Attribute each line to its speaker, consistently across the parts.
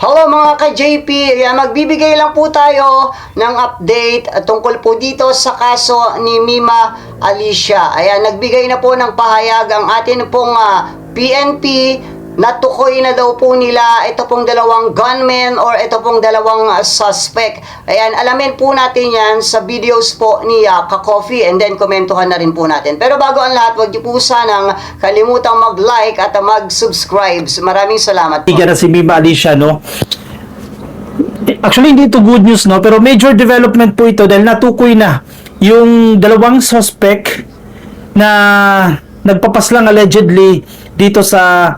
Speaker 1: Hello mga ka-JP, magbibigay lang po tayo ng update tungkol po dito sa kaso ni Mima Alicia. Ayan, nagbigay na po ng pahayag ang atin pong PNP. Natukoy na daw po nila ito pong dalawang gunmen or ito pong dalawang suspect. Ayan, alamin po natin yan sa videos po ni Ka-Coffee and then komentuhan na rin po natin. Pero bago ang lahat, huwag niyo po sanang kalimutang mag-like at mag-subscribe. Maraming salamat po.
Speaker 2: Tignan na si Mima Alicia, no? Actually, hindi ito good news, no? Pero major development po ito dahil natukoy na yung dalawang suspect na nagpapaslang allegedly dito sa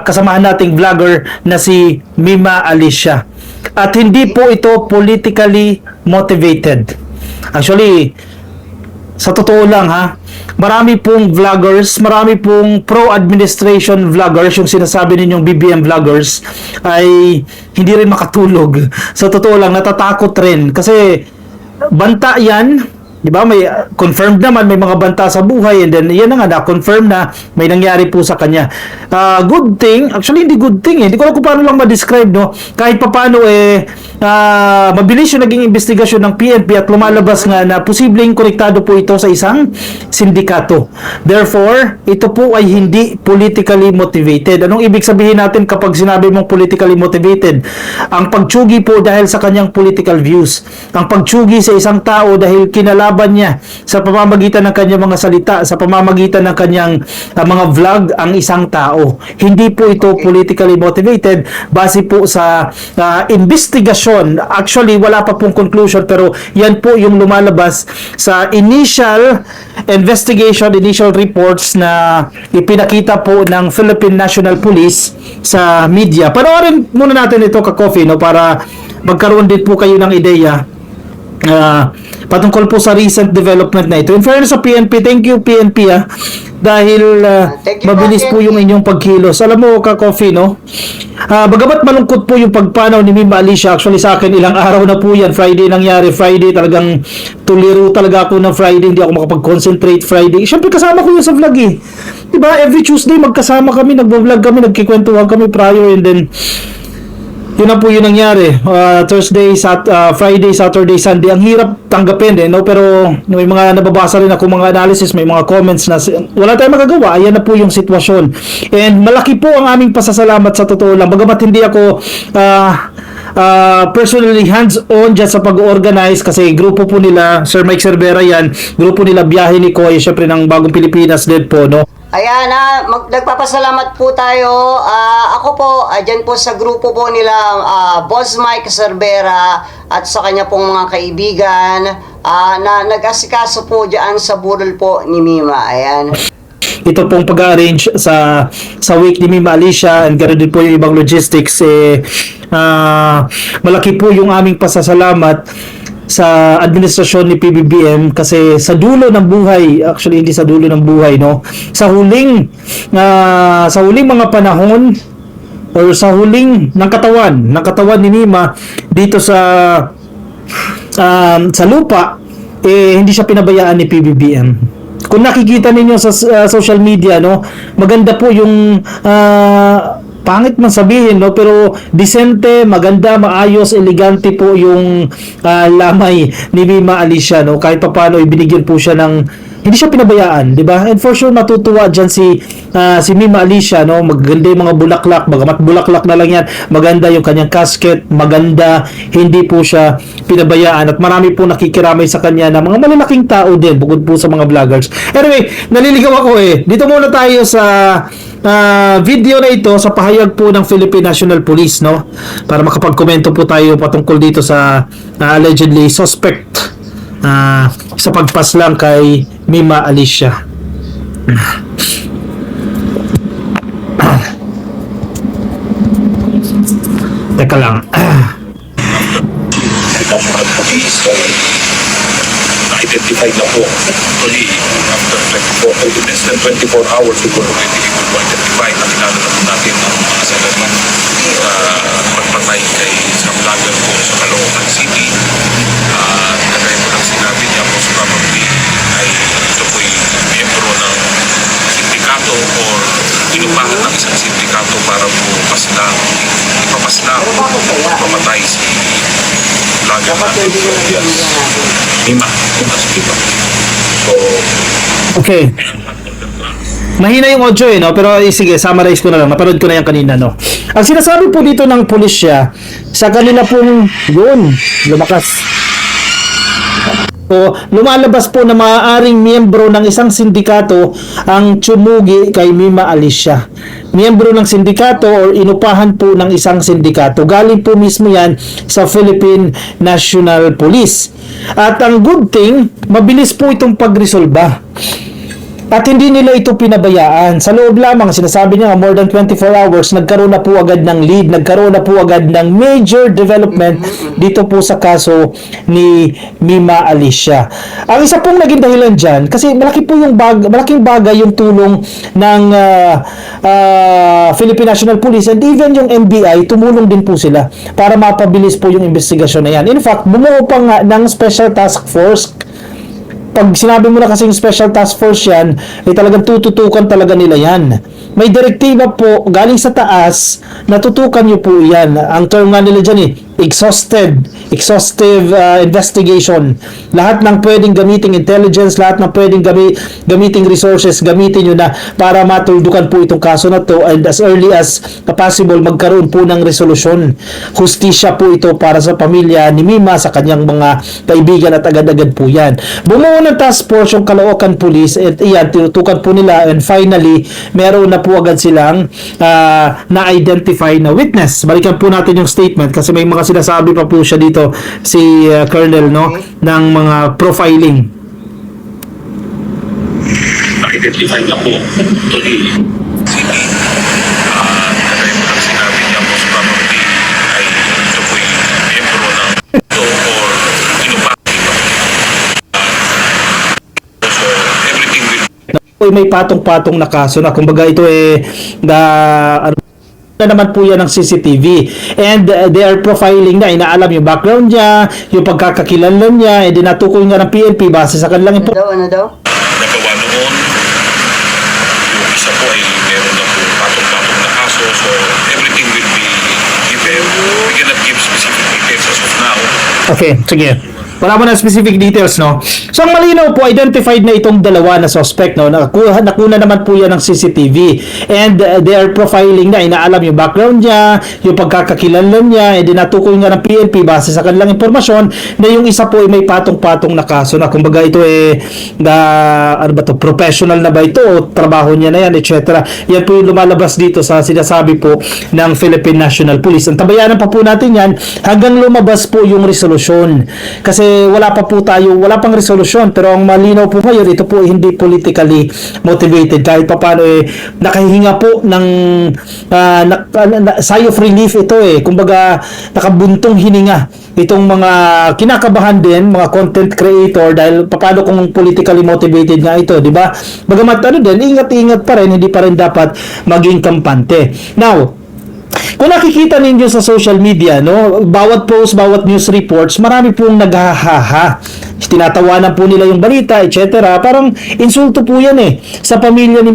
Speaker 2: kasamahan nating vlogger na si Mima Alicia. At hindi po ito politically motivated. Actually, sa totoo lang ha, marami pong vloggers, marami pong pro-administration vloggers, yung sinasabi ninyong BBM vloggers, ay hindi rin makatulog. Sa totoo lang, natatakot rin. Kasi banta yan, di ba? May confirmed naman, may mga banta sa buhay, and then yan na nga, na-confirm na may nangyari po sa kanya. Good thing, actually hindi good thing eh. Hindi ko alam kung paano lang ma-describe, no? Kahit papaano mabilis yung naging investigasyon ng PNP at lumalabas nga na posibleng konektado po ito sa isang sindikato. Therefore, ito po ay hindi politically motivated. Anong ibig sabihin natin kapag sinabi mong politically motivated? Ang pagtsugi po dahil sa kanyang political views. Ang pagtsugi sa isang tao dahil kinalaban niya sa pamamagitan ng kanyang mga salita, sa pamamagitan ng kanyang mga vlog ang isang tao. Hindi po ito politically motivated base po sa investigasyon. Actually, wala pa pong conclusion pero yan po yung lumalabas sa initial investigation, initial reports na ipinakita po ng Philippine National Police sa media. Panoorin muna natin ito, Ka-Coffee, no, para magkaroon din po kayo ng ideya patungkol po sa recent development na ito. In fairness sa PNP, thank you PNP dahil mabilis po yung inyong pagkilos. Alam mo, Ka-Coffee, no? Bagamat malungkot po yung pagpanaw ni Mima Alicia, actually sa akin ilang araw na po yan, Friday nangyari, Friday talagang tuliro talaga ako ng Friday, hindi ako makapag-concentrate Friday. Siyempre kasama ko yun sa vlog eh. Diba? Every Tuesday magkasama kami, nagbo-vlog kami, nagkikwentuhan kami prior, and then yun na po yung nangyari. Thursday, Friday, Saturday, Sunday. Ang hirap tanggapin eh, no? Pero may mga nababasa rin ako mga analysis, may mga comments na wala tayong magagawa. Ayan na po yung sitwasyon. And malaki po ang aming pasasalamat sa totoo lang. Bagamat hindi ako personally hands-on dyan sa pag-organize kasi grupo po nila, Sir Mike Cervera yan, grupo nila Biyahe ni Koy, syempre ng Bagong Pilipinas din po, no?
Speaker 1: Ayan nagpapasalamat po tayo. Ako po, dyan po sa grupo po nila Boss Mike Cervera at sa kanya pong mga kaibigan na nag-asikaso po dyan sa burol po ni Mima. Ayan.
Speaker 2: Ito pong pag-arrange sa week ni Mima Alicia and ganoon din po yung ibang logistics malaki po yung aming pasasalamat sa administrasyon ni PBBM kasi sa dulo ng buhay, actually hindi sa dulo ng buhay, no, sa huling mga panahon or sa huling ng katawan ni Mima dito sa lupa, hindi siya pinabayaan ni PBBM. Kung nakikita ninyo sa social media, no, maganda po yung pangit man sabihin, no, pero decente, maganda, maayos, elegante po yung lamay ni Mima Alicia, no. Kahit papaano ibinigyan po siya ng hindi siya pinabayaan, di ba? And for sure matutuwa diyan si Mima Alicia, no. Maganda yung mga bulaklak, bagamat bulaklak na lang yan, maganda yung kanyang casket, maganda, hindi po siya pinabayaan at marami po nakikiramay sa kanya na mga malalaking tao din bukod po sa mga vloggers. Anyway, naliligaw ako eh. Dito muna tayo sa video na ito sa pahayag po ng Philippine National Police, no, para makapagkomento po tayo patungkol dito sa allegedly suspect sa pagpaslang kay Mima Alicia. Teka lang.
Speaker 3: Na-identified na po. Actually, after less than 24 hours, we were already able to identify. Nakilala na po natin ang mga salamin pagpatay kay isang vlogger po sa Caloocan City. Kagaya po ng sinabi niya, most probably ay ito po'y miyembro ng sindikato or inupahan ng isang sindikato para po ipapaslang, pamatay si vlogger natin, Mima. So,
Speaker 2: Okay. Mahina yung audio no? Pero sige, summarize ko na lang. Napanood ko na yan kanina, no? Ang sinasabi po dito ng pulisya, sa kanila pong, yun, lumakas. So, lumalabas po na maaaring miyembro ng isang sindikato ang tsumugi kay Mima Alicia. Miyembro ng sindikato or inupahan po ng isang sindikato. Galing po mismo yan sa Philippine National Police. At ang good thing, mabilis po itong pagresolba. At hindi nila ito pinabayaan. Sa loob lamang, sinasabi niya, more than 24 hours, nagkaroon na po agad ng lead, nagkaroon na po agad ng major development dito po sa kaso ni Mima Alicia. Ang isa pong naging dahilan dyan, kasi malaking bagay yung tulong ng Philippine National Police and even yung NBI, tumulong din po sila para mapabilis po yung investigasyon na yan. In fact, bumuo pa nga ng Special Task Force. Pag sinabi mo na kasing special task force yan, ay talagang tututukan talaga nila yan. May direktiba po galing sa taas, natutukan nyo po yan. Ang term nga nila dyan exhaustive investigation. Lahat ng pwedeng gamiting intelligence, lahat ng pwedeng gamiting resources, gamitin nyo na para matuldukan po itong kaso na to and as early as possible magkaroon po ng resolusyon. Hustisya po ito para sa pamilya ni Mima, sa kanyang mga kaibigan at agad-agad po yan. Bumuo ng task force yung Caloocan Police at iyan, tinutukan po nila and finally, meron na po agad silang na-identify na witness. Balikan po natin yung statement kasi may mga sinasabi pa po siya dito si Colonel ng mga profiling.
Speaker 3: na-identify na po actually city. Kagaya mo lang sinabi niya, most probably ay ito po yung miyembro ng ito or inupahan. So everything will
Speaker 2: May patong-patong na kaso na kumbaga ito na naman po yan ng CCTV and they are profiling na, inaalam yung background niya, yung pagkakakilanlan niya, and dinatukoy nga ng PNP base sa kanilang
Speaker 1: Ano daw?
Speaker 3: nagawa noon. Yung isa po ay meron na po patong-patong na kaso, so everything will be given. We cannot give specific details as of now.
Speaker 2: Okay, sige. Wala mo na specific details, no? So, ang malinaw po, identified na itong dalawa na suspect, no? Nakuna naman po yan ng CCTV. And they are profiling na, inaalam yung background niya, yung pagkakakilanlan niya, and dinatukoy nga ng PNP base sa kanilang impormasyon na yung isa po ay may patong-patong na kaso na. Kumbaga ito professional na ba ito o trabaho niya na yan, etc. Yan po yung lumalabas dito sa sinasabi po ng Philippine National Police. Ang tabayanan pa po natin yan hanggang lumabas po yung resolusyon. Kasi wala pang resolusyon, pero ang malinaw po ngayon, ito po hindi politically motivated. Kahit pa paano nakahinga po ng sigh of relief ito kumbaga nakabuntong hininga itong mga kinakabahan din, mga content creator, dahil paano kung politically motivated nga ito, di ba? Bagamat ingat-ingat pa rin, hindi pa rin dapat maging kampante. Now, kung nakikita ninyo sa social media, no, bawat post, bawat news reports, marami pong naghahaha. Tinatawanan po nila yung balita, etc. Parang insulto po yan sa pamilya ni...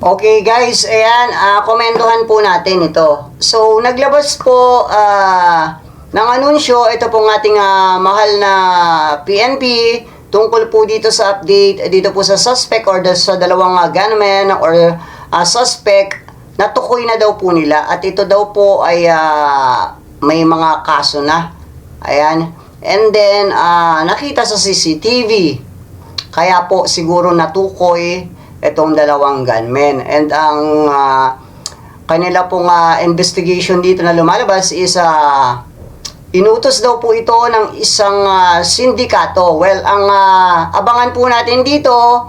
Speaker 1: Okay guys, ayan, komentuhan po natin ito. So, naglabas po ng anunsyo, ito pong ating mahal na PNP tungkol po dito sa update, dito po sa suspect or sa dalawang gunmen or suspect, natukoy na daw po nila at ito daw po ay may mga kaso na. Ayan. And then, nakita sa CCTV. Kaya po siguro natukoy itong dalawang gunmen. And ang kanila pong investigation dito na lumalabas is inutos daw po ito ng isang sindikato. Well, ang abangan po natin dito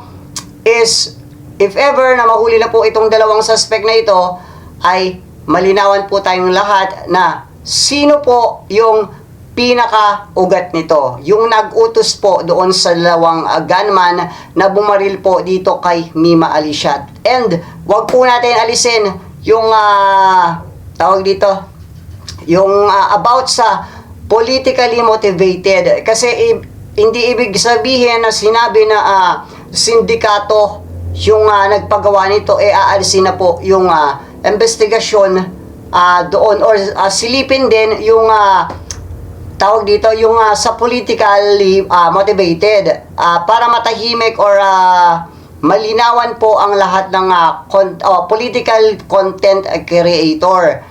Speaker 1: is if ever na mahuli na po itong dalawang suspect na ito, ay malinawan po tayong lahat na sino po yung pinaka-ugat nito. Yung nag-utos po doon sa dalawang gunman na bumaril po dito kay Mima Alicia. And wag po natin alisin yung tawag dito, yung about sa politically motivated. Kasi hindi ibig sabihin na sinabi na sindikato yung nagpagawa nito, aalisin na po yung investigasyon doon, or silipin din yung tawag dito, yung sa politically motivated, para matahimik or malinawan po ang lahat ng political content creator.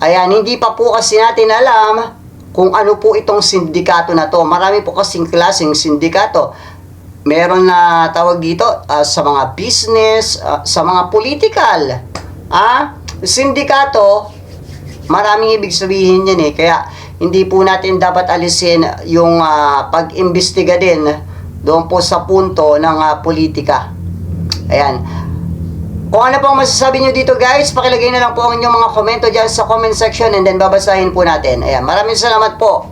Speaker 1: Ayan, hindi pa po kasi natin alam kung ano po itong sindikato na to. Marami po kasing klaseng sindikato. Meron na tawag dito sa mga business, sa mga political. Sindikato, maraming ibig sabihin yan eh. Kaya hindi po natin dapat alisin yung pag-imbestiga din doon po sa punto ng politika. Ayan. Kung ano pong masasabi nyo dito guys, pakilagay na lang po ang inyong mga komento dyan sa comment section and then babasahin po natin. Ayan. Maraming salamat po.